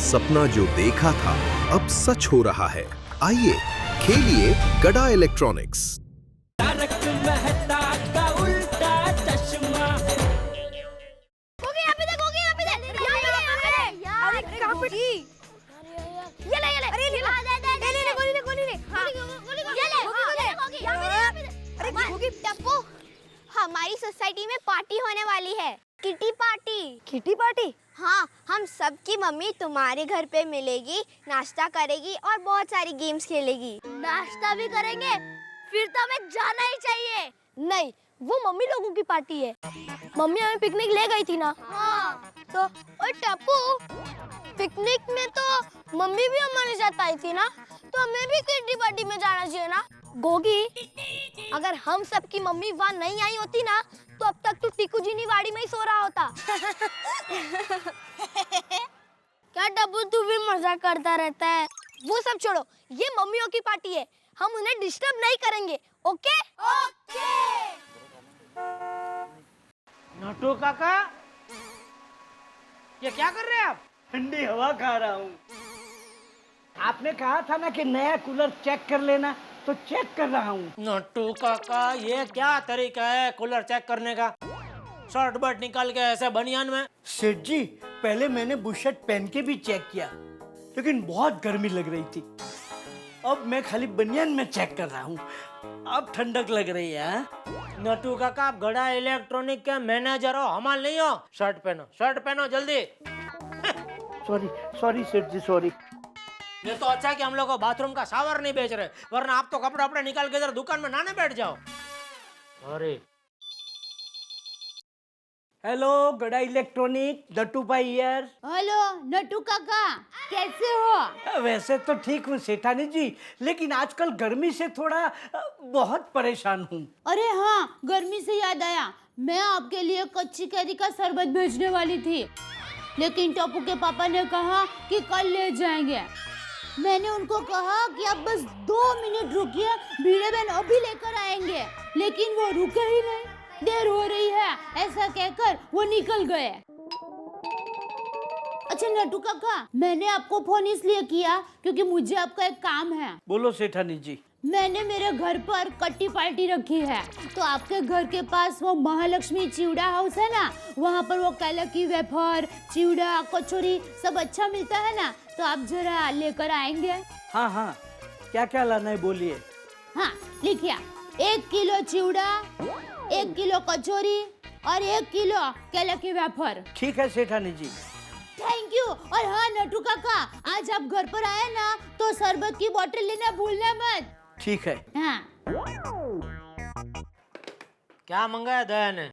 सपना जो देखा था अब सच हो रहा है। आइए खेलिए गड़ा इलेक्ट्रॉनिक्स। तारक मेहता का उल्टा चश्मा। यहाँ पे देख, यहाँ पे देख, अरे कहाँ पे? ये ले, अरे ले, गोली ले, हाँ, अरे गोगी, टप्पू, हमारी सोसाइटी में पार्टी होने वाली है, किटी पार्टी। Kitty party? हाँ, हम सबकी मम्मी तुम्हारे घर पे मिलेगी, नाश्ता करेगी और बहुत सारी गेम्स खेलेगी। नाश्ता भी करेंगे? फिर तो हमें जाना ही चाहिए। नहीं, वो मम्मी लोगों की पार्टी है। मम्मी हमें पिकनिक ले गई थी ना। हाँ। तो और टप्पू, पिकनिक में तो मम्मी भी हमारे साथ आई थी ना, तो हमें भी किटी पार्टी में जाना चाहिए ना। गोगी, अगर हम सबकी मम्मी वहाँ नहीं आई होती ना, तो अब तक तू टीकू जी वाड़ी में ही सो रहा होता। क्या टप्पू, तू भी मजाक करता रहता है। वो सब छोड़ो, ये मम्मियों की पार्टी है, हम उन्हें डिस्टर्ब नहीं करेंगे। ओके? ओके। नटू काका, ये क्या कर रहे हैं आप? ठंडी हवा खा रहा हूँ। आपने कहा था ना कि नया कूलर चेक कर लेना, तो चेक कर रहा हूँ। नटू काका, ये क्या तरीका है कूलर चेक करने का? शर्ट बर्ट निकाल के ऐसे बनियान में? सेठ जी, पहले मैंने बुशर्ट पहन के भी चेक किया, लेकिन बहुत गर्मी लग रही थी। अब मैं खाली बनियान में चेक कर रहा हूँ। अब ठंडक लग रही है। नटू काका, आप गड़ा इलेक्ट्रॉनिक के मैनेजर हो, हमाल नहीं हो। शर्ट पहनो जल्दी। सॉरी सॉरी सेठ जी, सॉरी। ये तो अच्छा कि हम लोग को बाथरूम का शावर नहीं बेच रहे, वरना आप तो कपड़े अपने निकाल के इधर दुकान में नहाने बैठ जाओ। अरे हेलो गड़ा इलेक्ट्रॉनिक, नट्टू भाई हियर। हेलो नट्टू काका, कैसे हो? वैसे तो ठीक हूँ सेठानी जी, लेकिन आजकल गर्मी से थोड़ा बहुत परेशान हूँ। अरे हाँ, गर्मी से याद आया, मैं आपके लिए कच्ची कैरी का शरबत भेजने वाली थी, लेकिन टप्पू के पापा ने कहा कि कल ले जाएंगे। मैंने उनको कहा कि आप बस 2 मिनट रुकिए, भीड़े बहन अभी लेकर आएंगे, लेकिन वो रुके ही नहीं। देर हो रही है ऐसा कहकर वो निकल गए। अच्छा नट्टू काका, मैंने आपको फोन इसलिए किया क्योंकि मुझे आपका एक काम है। बोलो सेठानी जी। मैंने मेरे घर पर कट्टी पार्टी रखी है, तो आपके घर के पास वो महालक्ष्मी चिवड़ा हाउस है ना, वहाँ पर वो केले की वेफर, चिवड़ा, कचौरी सब अच्छा मिलता है ना, तो आप जरा लेकर आएंगे? हाँ हाँ, क्या क्या लाना है बोलिए। हाँ लिखिए, 1 किलो चिवड़ा, 1 किलो कचौरी और 1 किलो केले की वेफर। ठीक है सेठानी जी। Thank you. और हाँ नट्टू काका, आज आप घर पर आए ना, तो शरबत की बोतल लेना भूलना मत। ठीक है। हाँ। क्या मंगाया दया ने?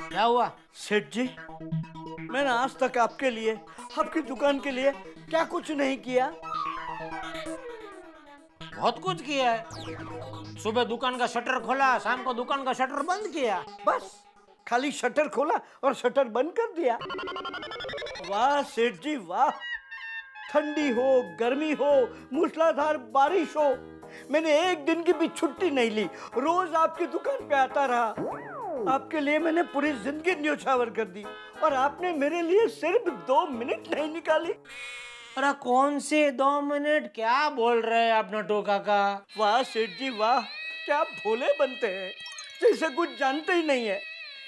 क्या हुआ? सेठ जी, मैंने आज तक आपके लिए, आपकी दुकान के लिए क्या कुछ नहीं किया। बहुत कुछ किया है। सुबह दुकान का शटर खोला, शाम को दुकान का शटर बंद किया। बस खाली शटर खोला और शटर बंद कर दिया। वाह सेठ जी वाह, ठंडी हो, गर्मी हो, मूसलाधार बारिश हो, मैंने एक दिन की भी छुट्टी नहीं ली, रोज आपकी दुकान पे आता रहा। आपके लिए मैंने पूरी जिंदगी न्योछावर कर दी, और आपने मेरे लिए सिर्फ 2 मिनट नहीं निकाली। अरे कौन से 2 मिनट? क्या बोल रहे हैं आप नटू काका? वाह सेठ जी वाह, क्या भोले बनते हैं, जैसे कुछ जानते ही नहीं है।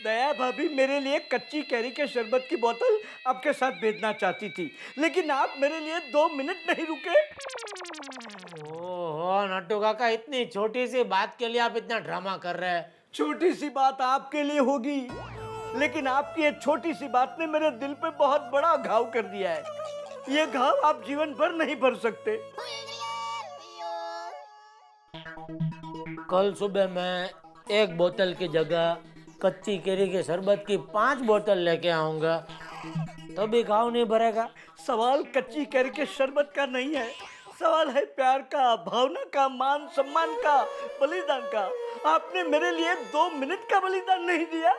दया भाभी मेरे लिए कच्ची कैरी के शरबत की बोतल आपके साथ भेजना चाहती थी, लेकिन आप मेरे लिए 2 मिनट नहीं रुके। ओहो नट्टू काका, इतनी छोटी सी बात के लिए आप इतना ड्रामा कर रहे हैं। छोटी सी बात आपके लिए होगी, लेकिन आपकी ये छोटी सी बात ने मेरे दिल पे बहुत बड़ा घाव कर दिया है। ये घाव आप जीवन भर नहीं भर सकते। कल सुबह मैं 1 बोतल की जगह कच्ची केरी के शरबत की 5 बोतल लेके आऊंगा, तभी घाव नहीं भरेगा। सवाल कच्ची कैरी के शरबत का नहीं है, सवाल है प्यार का, भावना का, मान सम्मान का, बलिदान का। आपने मेरे लिए 2 मिनट का बलिदान नहीं दिया।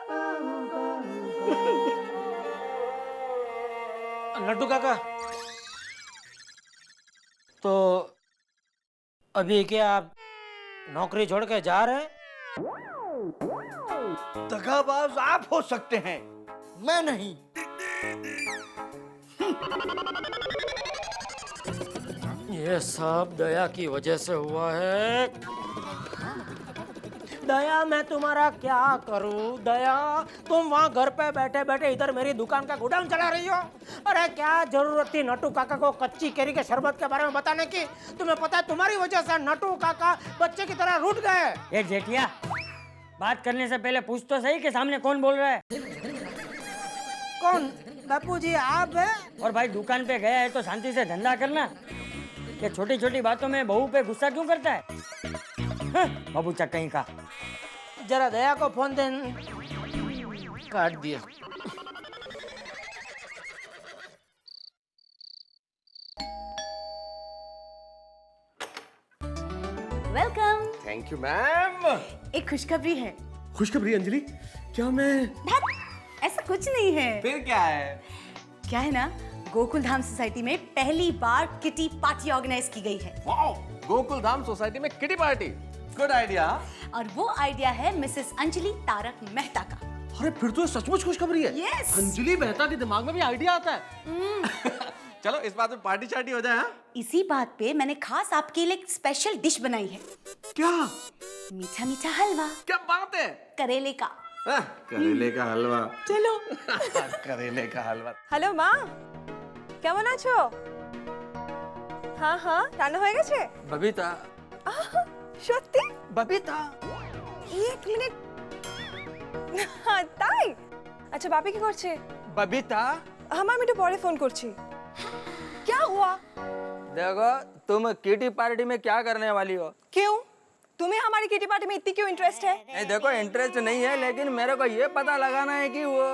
नट्टू काका, तो अभी क्या आप नौकरी छोड़ के जा रहे हैं? दगाबाज आप हो सकते हैं, मैं नहीं। ये सब दया की वजह से हुआ है। दया, मैं तुम्हारा क्या करूं? दया, तुम वहाँ घर पे बैठे बैठे इधर मेरी दुकान का गोडाउन चला रही हो। अरे क्या जरूरत थी नटू काका को कच्ची केरी के शरबत के बारे में बताने की? तुम्हें पता है तुम्हारी वजह से नटू काका बच्चे की तरह रूठ गए। ये जेठिया, बात करने से पहले पूछ तो सही कि सामने कौन बोल रहा है। कौन? बापू जी आप है? और भाई दुकान पे गया है तो शांति से धंधा करना। ये छोटी छोटी बातों में बहू पे गुस्सा क्यों करता है? बाबू चक्कई का। जरा दया को फोन दे। काट दिया। वेलकम। Thank you ma'am. एक खुशखबरी है। खुशखबरी अंजलि, क्या मैं? ऐसा कुछ नहीं है। फिर क्या है? क्या है ना, गोकुल धाम सोसाइटी में पहली बार किटी पार्टी ऑर्गेनाइज की गई है। वाओ, गोकुल धाम सोसाइटी में किटी पार्टी, गुड आइडिया। और वो आइडिया है मिसेस अंजलि तारक मेहता का। अरे फिर तो सचमुच खुशखबरी है। Yes। अंजलि मेहता के दिमाग में भी आइडिया आता है। चलो इस बात में पार्टी चार्टी हो जाए। हाँ? इसी बात पे मैंने खास आपके लिए एक स्पेशल डिश बनाई है। क्या? मीठा मीठा हलवा। क्या बात है? करेले का। करेले का हलवा। चलो। करेले का हलवा। হ্যালো মা, কেমন আছো? হ্যাঁ হ্যাঁ, রান্না হয়ে গেছে? बबीता। সত্যি? बबीता। এক মিনিট। তাই? আচ্ছা বাপি কি করছে? बबीता। আমি একটু পরে ফোন করছি। क्या हुआ? देखो तुम किटी पार्टी में क्या करने वाली हो? क्यों? तुम्हें हमारी किटी पार्टी में इतनी क्यों इंटरेस्ट है? नहीं देखो इंटरेस्ट नहीं है, लेकिन मेरे को ये पता लगाना है कि वो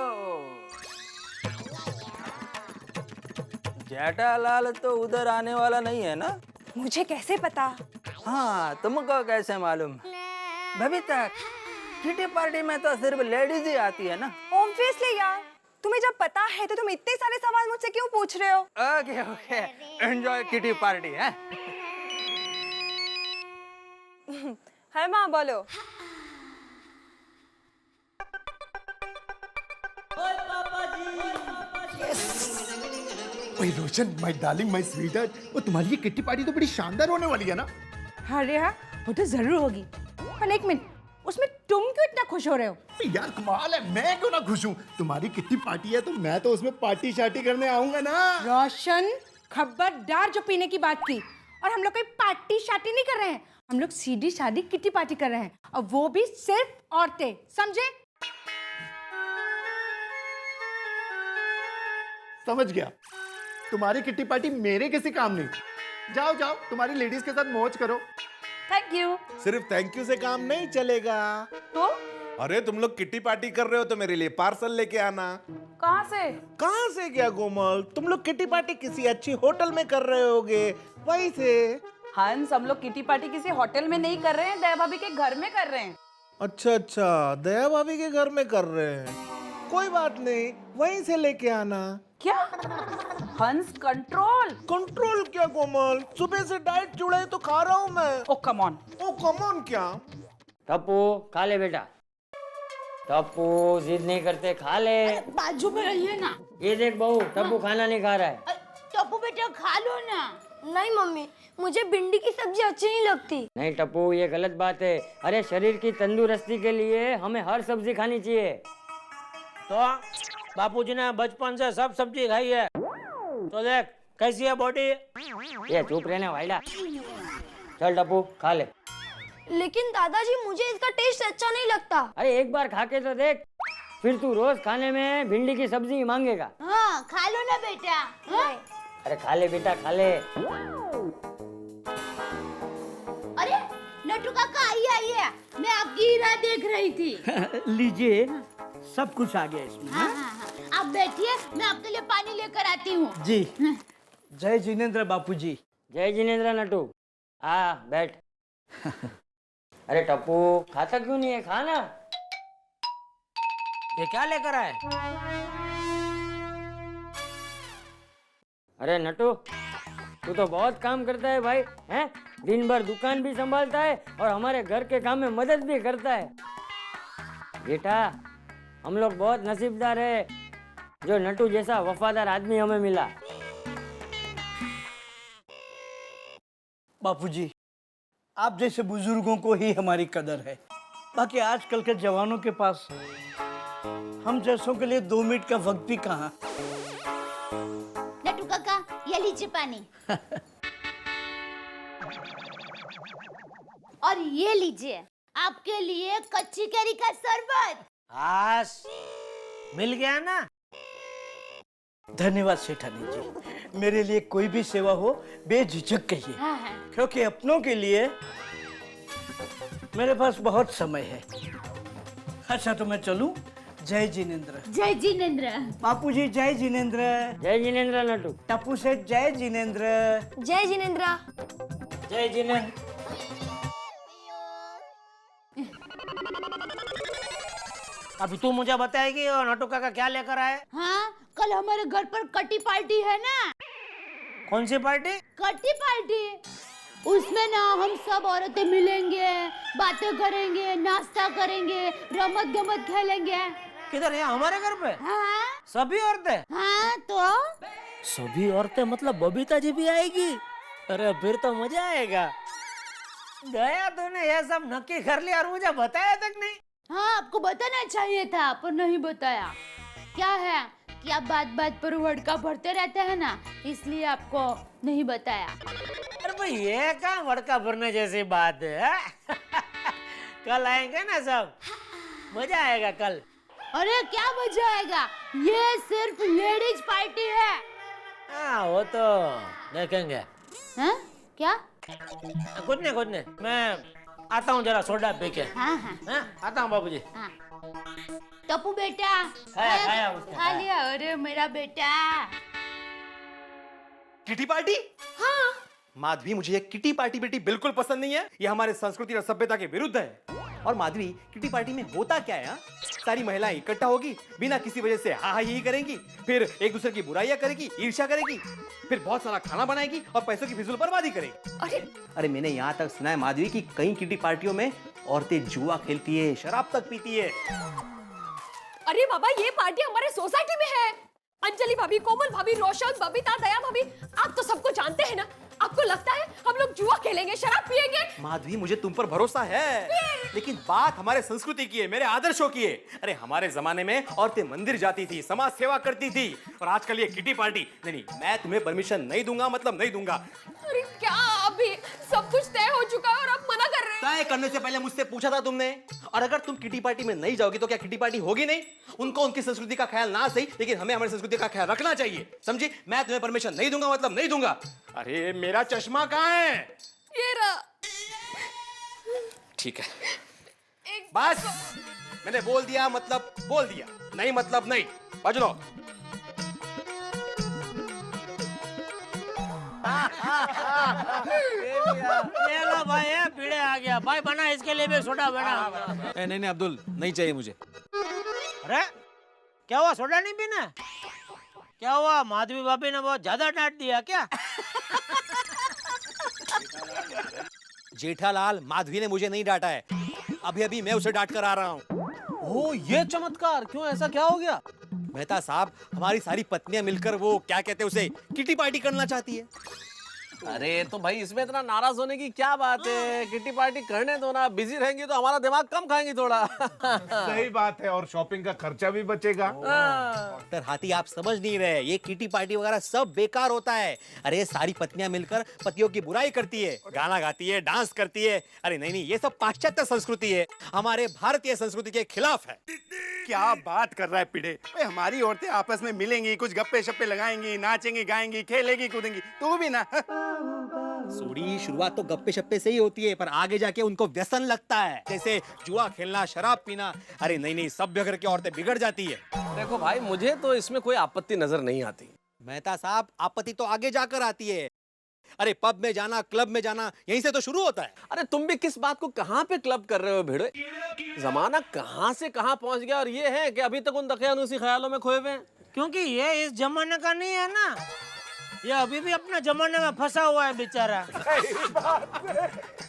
जेठालाल तो उधर आने वाला नहीं है ना? मुझे कैसे पता? हाँ, तुमको कैसे मालूम? बबीता, किटी पार्टी में तो सिर्फ लेडीज ही आती है ना? ऑब्वियसली यार, तुम्हें जब पता है तो तुम इतने सारे सवाल मुझसे क्यों पूछ रहे हो? Okay okay, enjoy kitty party है। है माँ बोलो। ओए रोशन, माय डार्लिंग, माय स्वीटहार्ट, वो तुम्हारी ये किट्टी पार्टी तो बड़ी शानदार होने वाली है ना? अरे हाँ, वो तो जरूर होगी। पर एक मिनट, उसमें तुम क्यों इतना खुश हो रहे हो? यार कमाल है, मैं क्यों ना खुश हूँ? तुम्हारी किट्टी पार्टी है तो मैं तो उसमें पार्टी शार्टी करने आऊंगा ना। रोशन, खबरदार जो पीने की बात की। और हम लोग कोई पार्टी शार्टी नहीं कर रहे हैं, हम लोग सीधी सादी किट्टी पार्टी कर रहे हैं, और वो भी सिर्फ औरतें, समझे? समझ गया। तुम्हारी किट्टी पार्टी मेरे किसी काम नहीं। जाओ जाओ, तुम्हारी लेडीज के साथ मौज करो। Thank you. सिर्फ थैंक यू से काम नहीं चलेगा। तो अरे तुम लोग किट्टी पार्टी कर रहे हो तो मेरे लिए पार्सल लेके आना। कहाँ से? कहाँ से क्या कोमल, तुम लोग किट्टी पार्टी किसी अच्छी होटल में कर रहे होगे, वहीं से। हंस, हम लोग किटी पार्टी किसी होटल में नहीं कर रहे हैं, दया भाभी के घर में कर रहे हैं। अच्छा अच्छा, दया भाभी के घर में कर रहे हैं, कोई बात नहीं, वहीं से लेके आना। क्या? हंस, कंट्रोल। कंट्रोल क्या कोमल, सुबह से डाइट चुड़ाई तो खा रहा हूँ मैं। ओ come on. O come on क्या? टप्पू खा ले बेटा, टप्पू जिद नहीं करते, खा ले। बाजू में रहिए ना। ये देख बहू, टप्पू खाना नहीं खा रहा है। टप्पू बेटा खा लो ना। नहीं मम्मी, मुझे भिंडी की सब्जी अच्छी नहीं लगती। नहीं टप्पू, ये गलत बात है। अरे शरीर की तंदुरुस्ती के लिए हमें हर सब्जी खानी चाहिए। तो बापूजी ने बचपन से सब सब्जी खाई है, तो देख कैसी है बॉडी। ये चुप रहने वाला। चल टप्पू खा ले। लेकिन दादाजी मुझे इसका टेस्ट अच्छा नहीं लगता। अरे एक बार खा के तो देख, फिर तू रोज खाने में भिंडी की सब्जी मांगेगा। हाँ, खा लो ना बेटा। हाँ? अरे खा ले बेटा, खा ले। अरे नटू काका आइए आइए, मैं आपकी ही राह देख रही थी। लीजिए, सब कुछ आ गया इसमें। हाँ हाँ हाँ, आप बैठिए, मैं आपके लिए पानी लेकर आती हूँ। जी। जय जिनेंद्र बापूजी। जय जिनेंद्र नटू, आ बैठ। अरे टप्पू खाता क्यों नहीं है, खाना। ये क्या लेकर आए? अरे नटू, तू तो बहुत काम करता है भाई, हैं? दिन भर दुकान भी संभालता है और हमारे घर के काम में मदद भी करता है। बेटा हम लोग बहुत नसीबदार है जो नटू जैसा वफादार आदमी हमें मिला। बापूजी, आप जैसे बुजुर्गों को ही हमारी कदर है। बाकी आजकल के जवानों के पास हम जैसों के लिए 2 मिनट का वक्त भी कहाँ। नटू काका, ये लीजिए पानी। और ये लीजिए आपके लिए कच्ची कैरी का शरबत। आस मिल गया ना। धन्यवाद सेठानी जी, मेरे लिए कोई भी सेवा हो बेझिझक कहिए, क्योंकि अपनों के लिए मेरे पास बहुत समय है। अच्छा तो मैं चलूं? जय जिनेंद्र। जय जिनेंद्र। बापूजी जय जिनेंद्र। जय जिनेंद्र नटू। टप्पू सेठ जय जिनेंद्र। जय जिनेंद्र। जय जिनेंद्र। अभी तू मुझे बताएगी और नटू काका क्या लेकर आए? हाँ, कल हमारे घर पर कटी पार्टी है ना। कौन सी पार्टी? कटी पार्टी। उसमें ना हम सब औरतें मिलेंगे, बातें करेंगे, नाश्ता करेंगे, रमत गमत खेलेंगे। किधर है? हमारे घर पे? हाँ। सभी औरतें? हाँ तो सभी औरतें मतलब बबीता जी भी आएगी? अरे फिर तो मजा आएगा। गया तूने ये सब नक्की कर लिया और मुझे बताया तक नहीं। हाँ, आपको बताना चाहिए था पर नहीं बताया। क्या है कि आप बात बात पर वड़का भरते रहते हैं ना, इसलिए आपको नहीं बताया। अरे भाई ये क्या वड़का भरने जैसी बात है? कल आएंगे ना सब, मजा आएगा कल। अरे क्या मजा आएगा, ये सिर्फ लेडीज पार्टी है। हाँ वो तो देखेंगे। हाँ? क्या? कुछ नहीं, मैं आता हूँ जरा सोडा पी के। हाँ हाँ। हाँ, आता हूँ बाबूजी। हाँ। टप्पू बेटा, खाया उसने, खा लिया। अरे मेरा बेटा। Kitty party? हाँ। माधवी, मुझे ये किटी पार्टी बेटी बिल्कुल पसंद नहीं है। ये हमारे संस्कृति और सभ्यता के विरुद्ध है। और माधवी, किटी पार्टी में होता क्या है? सारी महिलाएं इकट्ठा होगी, बिना किसी वजह से हा ही करेंगी, फिर एक दूसरे की बुराइयां करेगी, ईर्ष्या करेगी, फिर बहुत सारा खाना बनाएगी और पैसों की फिजूल बर्बादी करेगी। अरे मैंने यहाँ तक सुना है माधवी कि कई किटी पार्टियों में औरतें जुआ खेलती है, शराब तक पीती है। अरे बाबा, ये पार्टी हमारे सोसाइटी में है। अंजलि भाभी, कोमल भाभी, रोशन, बबीता, दया भाभी, आप तो सबको जानते हैं ना। आपको लगता है हम लोग जुआ खेलेंगे, शराब पिएंगे? माधवी, मुझे तुम पर भरोसा है, लेकिन बात हमारे संस्कृति की है, मेरे आदर्शों की है। अरे हमारे जमाने में औरतें मंदिर जाती थी, समाज सेवा करती थी, और आजकल ये किटी पार्टी। नहीं, मैं तुम्हें परमिशन नहीं दूंगा, मतलब नहीं दूंगा। अरे क्या, अभी सब कुछ तय हो चुका है और आप मना कर रहे हैं? तय करने से पहले मुझसे पूछा था तुमने। और अगर तुम किटी पार्टी में नहीं जाओगी तो क्या किटी पार्टी होगी नहीं? उनको उनकी संस्कृति का ख्याल ना सही, लेकिन हमें हमारी संस्कृति का ख्याल रखना चाहिए, समझी? मैं तुम्हें परमिशन नहीं दूंगा, मतलब नहीं दूंगा। अरे मेरा चश्मा कहाँ है? ये रहा। ठीक है, बस मैंने बोल दिया मतलब बोल दिया, नहीं मतलब नहीं। बज लो। ये लो भाई, ये पीड़े आ गया भाई, बना इसके लिए भी सोडा बना। नहीं अब्दुल, नहीं चाहिए मुझे। अरे क्या हुआ, सोडा नहीं पीना? क्या हुआ, माधवी भाभी ने बहुत ज्यादा डांट दिया क्या? जेठालाल, माधवी ने मुझे नहीं डांटा है, अभी अभी मैं उसे डांट कर आ रहा हूँ। ओ ये चमत्कार, क्यों, ऐसा क्या हो गया? मेहता साहब, हमारी सारी पत्नियां मिलकर वो क्या कहते हैं उसे, किटी पार्टी करना चाहती है। अरे तो भाई इसमें इतना नाराज होने की क्या बात है? किटी पार्टी करने दो ना, बिजी रहेंगी तो हमारा दिमाग कम खाएंगी थोड़ा। सही बात है, और शॉपिंग का खर्चा भी बचेगा। डॉक्टर हाथी, आप समझ नहीं रहे, ये किटी पार्टी वगैरह सब बेकार होता है। अरे सारी पत्नियां मिलकर पतियों की बुराई करती है, गाना गाती है, डांस करती है। अरे नहीं, ये सब पाश्चात्य संस्कृति है, हमारे भारतीय संस्कृति के खिलाफ है। क्या बात कर रहा है पिढ़े? हमारी औरतें आपस में मिलेंगी, कुछ गप्पे शप्पे लगाएंगी, नाचेंगी, गाएंगी, खेलेगी, कूदेंगी, तू भी ना। सूरी, शुरुआत तो गप्पे शप्पे से ही होती है, पर आगे जाके उनको व्यसन लगता है, जैसे जुआ खेलना, शराब पीना। अरे नहीं, सभ्य घर की औरतें बिगड़ जाती है। देखो भाई, मुझे तो इसमें कोई आपत्ति नजर नहीं आती। मेहता साहब, आपत्ति तो आगे जाकर आती है। अरे पब में जाना, क्लब में जाना, यहीं से तो शुरू होता है। अरे तुम भी किस बात को कहाँ पे क्लब कर रहे हो भिड़े? जमाना कहाँ से कहाँ पहुँच गया, और ये है कि अभी तक उन दकियानूसी ख्यालों में खोए हुए हैं। क्योंकि ये इस जमाने का नहीं है ना। ये अभी भी अपने जमाने में फंसा हुआ है बेचारा।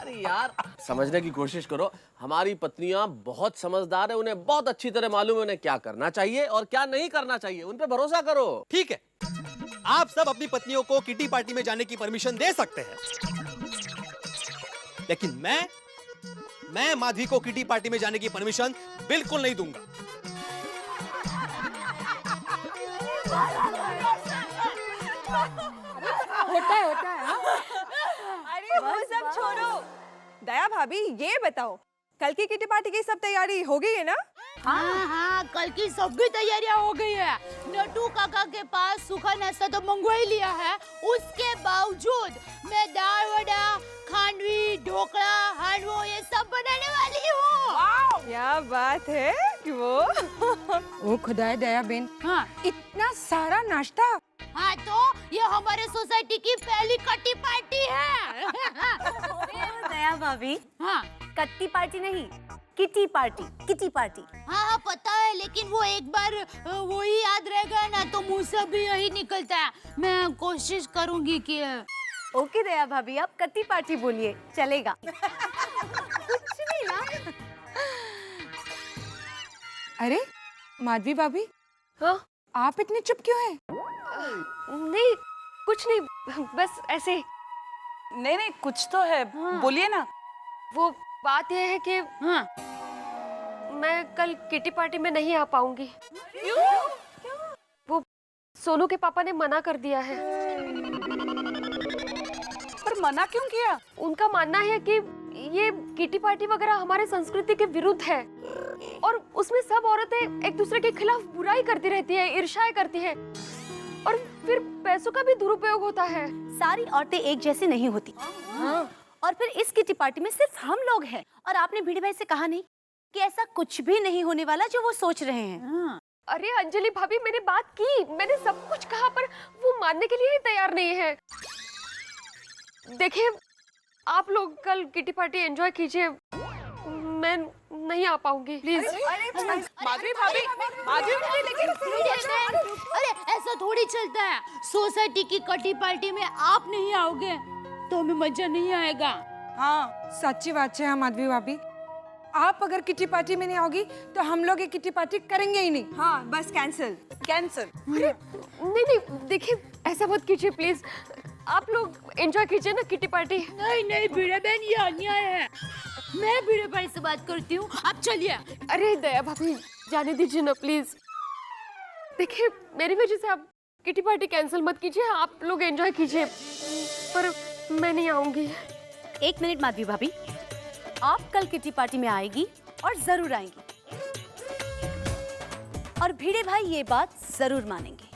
अरे यार समझने की कोशिश करो, हमारी पत्नियां बहुत समझदार है, उन्हें बहुत अच्छी तरह मालूम है उन्हें क्या करना चाहिए और क्या नहीं करना चाहिए, उन पे भरोसा करो। ठीक है, आप सब अपनी पत्नियों को किटी पार्टी में जाने की परमिशन दे सकते हैं, लेकिन मैं माधवी को किटी पार्टी में जाने की परमिशन बिल्कुल नहीं दूंगा। होता है अरे वो सब छोड़ो, दया भाभी ये बताओ कल की किटी पार्टी की सब तैयारी हो गई है ना? हाँ, कल की सब भी तैयारियां हो गई है। नटू काका के पास सूखा नाश्ता तो मंगवा ही लिया है, उसके बावजूद मैं दाल वड़ा, खांडवी, ढोकला, हलवा ये सब बनाने वाली हूँ। क्या बात है कि वो ओ खुदाए दया बेन, हाँ इतना सारा नाश्ता। हाँ तो ये हमारे सोसाइटी की पहली कट्टी पार्टी है। दया भाभी, हाँ कट्टी पार्टी नहीं, किटी पार्टी, किटी पार्टी। हाँ पता है, लेकिन वो एक बार वही याद रहेगा ना तो मुंह से भी यही निकलता है। मैं कोशिश करूंगी कि ओके दया भाभी, आप कट्टी पार्टी बोलिए, चलेगा। कुछ नहीं ना। अरे माधवी भाभी, हाँ आप इतने चुप क्यों हैं? नहीं कुछ नहीं, बस ऐसे। नहीं कुछ तो है, बोलिए ना। वो बात यह है कि हाँ मैं कल किटी पार्टी में नहीं आ पाऊंगी। वो सोनू के पापा ने मना कर दिया है। पर मना क्यों किया? उनका मानना है कि ये किटी पार्टी वगैरह हमारे संस्कृति के विरुद्ध है और उसमें सब औरतें एक दूसरे के खिलाफ बुराई करती रहती है, ईर्ष्याएं करती है और फिर पैसों का भी दुरुपयोग होता है। सारी औरतें एक जैसी नहीं होती। और फिर इस किटी पार्टी में सिर्फ हम लोग हैं, और आपने भिड़े भाई से कहा नहीं कि ऐसा कुछ भी नहीं होने वाला जो वो सोच रहे हैं। अरे अंजलि भाभी, मैंने बात की, मैंने सब कुछ कहा, पर वो मानने के लिए ही तैयार नहीं है। देखिए आप लोग कल किटी पार्टी एंजॉय कीजिए, मैं नहीं आ पाऊंगी प्लीज। माधवी भाभी, माधवी भाभी, लेकिन अरे ऐसा थोड़ी चलता है। सोसाइटी की किटी पार्टी में आप नहीं आओगे तो हमें मजा नहीं आएगा। हाँ सच्ची बात है माधवी भाभी, आप अगर किटी पार्टी में नहीं आओगी तो हम लोग ये किटी पार्टी करेंगे ही नहीं। हाँ बस कैंसिल कैंसिल। अरे नहीं देखिए ऐसा मत कीजिए प्लीज, आप लोग एंजॉय कीजिए ना किटी पार्टी। नहीं भिड़े बहन, ये अन्याय है। मैं भिड़े भाई से बात करती हूँ, आप चलिए। अरे दया भाभी जाने दीजिए ना प्लीज। देखिए मेरी वजह से आप किटी पार्टी कैंसिल मत कीजिए, आप लोग एंजॉय कीजिए, पर मैं नहीं आऊंगी। एक मिनट माधवी भाभी, आप कल किटी पार्टी में आएगी और जरूर आएंगी, और भिड़े भाई ये बात जरूर मानेंगे।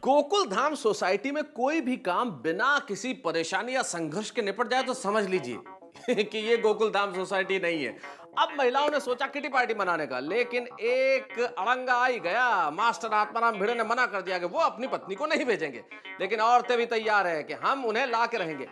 गोकुल धाम सोसाइटी में कोई भी काम बिना किसी परेशानी या संघर्ष के निपट जाए तो समझ लीजिए कि ये गोकुल धाम सोसाइटी नहीं है। अब महिलाओं ने सोचा किटी पार्टी मनाने का, लेकिन एक अड़ंगा आई गया। मास्टर आत्माराम भिड़े ने मना कर दिया कि वो अपनी पत्नी को नहीं भेजेंगे, लेकिन औरतें भी तैयार है कि हम उन्हें ला के रहेंगे।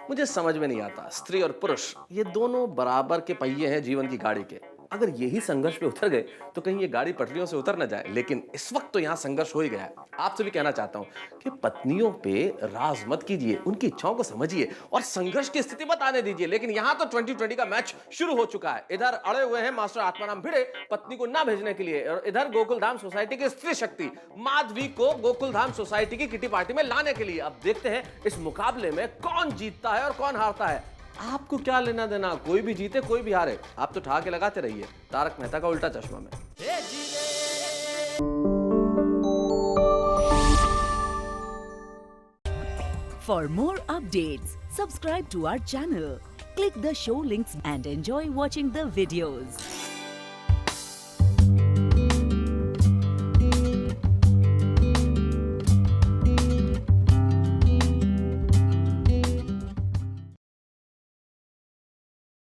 मुझे समझ में नहीं आता, स्त्री और पुरुष ये दोनों बराबर के पहिए हैं जीवन की गाड़ी के। अगर यही संघर्ष पे उतर गए तो कहीं ये गाड़ी पटरियों से उतर न जाए, लेकिन इस वक्त तो यहाँ संघर्ष हो ही गया है। आपसे भी कहना चाहता हूँ कि पत्नियों पे राज मत कीजिए, उनकी इच्छाओं को समझिए और संघर्ष की स्थिति मत आने दीजिए। लेकिन यहाँ तो 2020 का मैच शुरू हो चुका है। इधर अड़े हुए हैं मास्टर आत्माराम भिड़े पत्नी को ना भेजने के लिए, और इधर गोकुल धाम सोसाइटी की स्त्री शक्ति माधवी को गोकुल धाम सोसाइटी की किटी पार्टी में लाने के लिए। अब देखते हैं इस मुकाबले में कौन जीतता है और कौन हारता है। आपको क्या लेना देना, कोई भी जीते कोई भी हारे, आप तो ठहाके लगाते रहिए तारक मेहता का उल्टा चश्मा में। For more updates, subscribe to our channel, click the show links and enjoy watching the videos.